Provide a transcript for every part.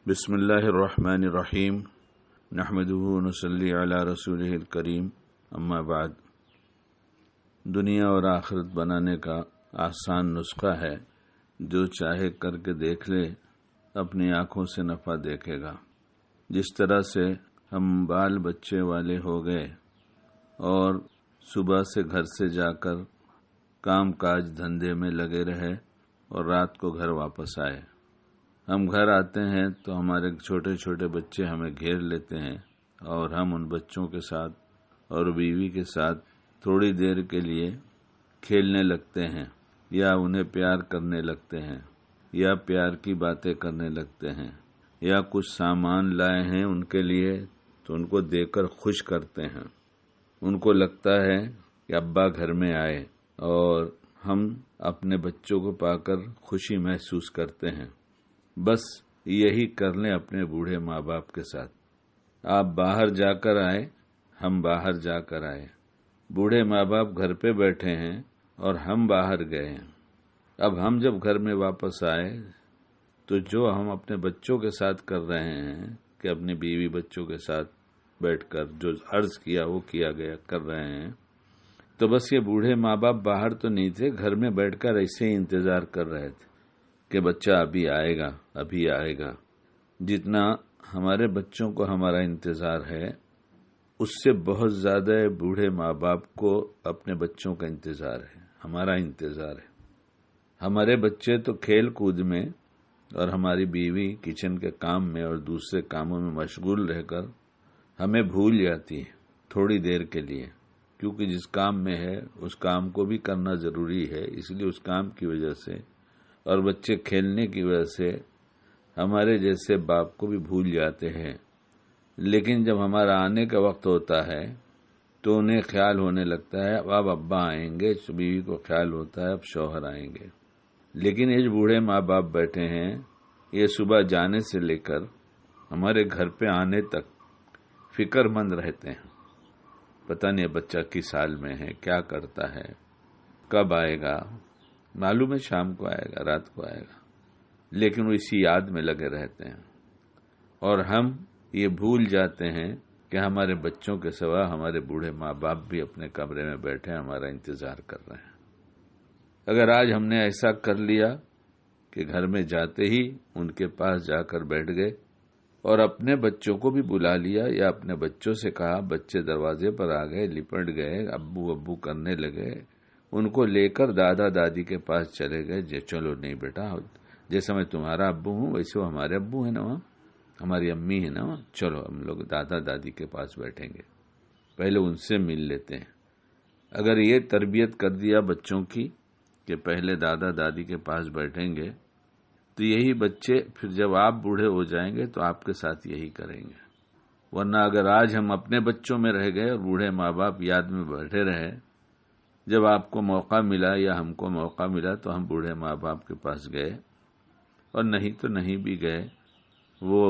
بسم اللہ الرحمن الرحیم نحمدہ ونصلی علی رسولہ الکریم اما بعد۔ دنیا اور آخرت بنانے کا آسان نسخہ ہے، جو چاہے کر کے دیکھ لے اپنی آنکھوں سے نفع دیکھے گا۔ جس طرح سے ہم بال بچے والے ہو گئے اور صبح سے گھر سے جا کر کام کاج دھندے میں لگے رہے اور رات کو گھر واپس آئے، ہم گھر آتے ہیں تو ہمارے چھوٹے چھوٹے بچے ہمیں گھیر لیتے ہیں اور ہم ان بچوں کے ساتھ اور بیوی کے ساتھ تھوڑی دیر کے لیے کھیلنے لگتے ہیں، یا انہیں پیار کرنے لگتے ہیں، یا پیار کی باتیں کرنے لگتے ہیں، یا کچھ سامان لائے ہیں ان کے لیے تو ان کو دے کر خوش کرتے ہیں۔ ان کو لگتا ہے کہ ابا گھر میں آئے اور ہم اپنے بچوں کو پا کر خوشی محسوس کرتے ہیں۔ بس یہی کر لیں اپنے بوڑھے ماں باپ کے ساتھ۔ آپ باہر جا کر آئے، ہم باہر جا کر آئے، بوڑھے ماں باپ گھر پہ بیٹھے ہیں اور ہم باہر گئے ہیں۔ اب ہم جب گھر میں واپس آئے تو جو ہم اپنے بچوں کے ساتھ کر رہے ہیں کہ اپنے بیوی بچوں کے ساتھ بیٹھ کر جو عرض کیا وہ کیا گیا کر رہے ہیں، تو بس یہ بوڑھے ماں باپ باہر تو نہیں تھے، گھر میں بیٹھ کر ایسے ہی انتظار کر رہے تھے کہ بچہ ابھی آئے گا ابھی آئے گا۔ جتنا ہمارے بچوں کو ہمارا انتظار ہے، اس سے بہت زیادہ بوڑھے ماں باپ کو اپنے بچوں کا انتظار ہے، ہمارا انتظار ہے۔ ہمارے بچے تو کھیل کود میں اور ہماری بیوی کچن کے کام میں اور دوسرے کاموں میں مشغول رہ کر ہمیں بھول جاتی ہے تھوڑی دیر کے لیے، کیونکہ جس کام میں ہے اس کام کو بھی کرنا ضروری ہے، اس لیے اس کام کی وجہ سے اور بچے کھیلنے کی وجہ سے ہمارے جیسے باپ کو بھی بھول جاتے ہیں۔ لیکن جب ہمارا آنے کا وقت ہوتا ہے تو انہیں خیال ہونے لگتا ہے اب ابا آئیں گے، بیوی کو خیال ہوتا ہے اب شوہر آئیں گے۔ لیکن یہ جو بوڑھے ماں باپ بیٹھے ہیں، یہ صبح جانے سے لے کر ہمارے گھر پہ آنے تک فکر مند رہتے ہیں۔ پتہ نہیں بچہ کس حال میں ہے، کیا کرتا ہے، کب آئے گا، معلوم ہے شام کو آئے گا، رات کو آئے گا، لیکن وہ اسی یاد میں لگے رہتے ہیں اور ہم یہ بھول جاتے ہیں کہ ہمارے بچوں کے سوا ہمارے بوڑھے ماں باپ بھی اپنے کمرے میں بیٹھے ہمارا انتظار کر رہے ہیں۔ اگر آج ہم نے ایسا کر لیا کہ گھر میں جاتے ہی ان کے پاس جا کر بیٹھ گئے اور اپنے بچوں کو بھی بلا لیا یا اپنے بچوں سے کہا، بچے دروازے پر آ گئے، لپٹ گئے، ابو ابو کرنے لگے، ان کو لے کر دادا دادی کے پاس چلے گئے، چلو نہیں بیٹا، جیسا میں تمہارا ابو ہوں ویسے وہ ہمارے ابو ہیں نا، وہاں ہماری امی ہے نا، چلو ہم لوگ دادا دادی کے پاس بیٹھیں گے، پہلے ان سے مل لیتے ہیں۔ اگر یہ تربیت کر دیا بچوں کی کہ پہلے دادا دادی کے پاس بیٹھیں گے، تو یہی بچے پھر جب آپ بوڑھے ہو جائیں گے تو آپ کے ساتھ یہی کریں گے۔ ورنہ اگر آج ہم اپنے بچوں میں رہ گئے اور بوڑھے ماں باپ یاد میں بیٹھے رہے، جب آپ کو موقع ملا یا ہم کو موقع ملا تو ہم بوڑھے ماں باپ کے پاس گئے، اور نہیں تو نہیں بھی گئے، وہ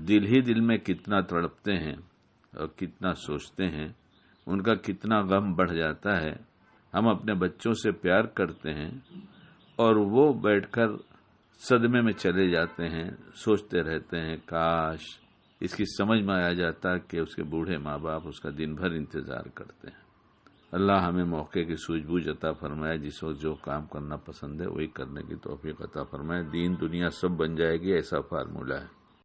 دل ہی دل میں کتنا تڑپتے ہیں اور کتنا سوچتے ہیں، ان کا کتنا غم بڑھ جاتا ہے۔ ہم اپنے بچوں سے پیار کرتے ہیں اور وہ بیٹھ کر صدمے میں چلے جاتے ہیں، سوچتے رہتے ہیں کاش اس کی سمجھ میں آ جاتا کہ اس کے بوڑھے ماں باپ اس کا دن بھر انتظار کرتے ہیں۔ اللہ ہمیں موقع کی سوجھ بوجھ عطا فرمائے، جس وقت جو کام کرنا پسند ہے وہی کرنے کی توفیق عطا فرمائے۔ دین دنیا سب بن جائے گی، ایسا فارمولہ ہے۔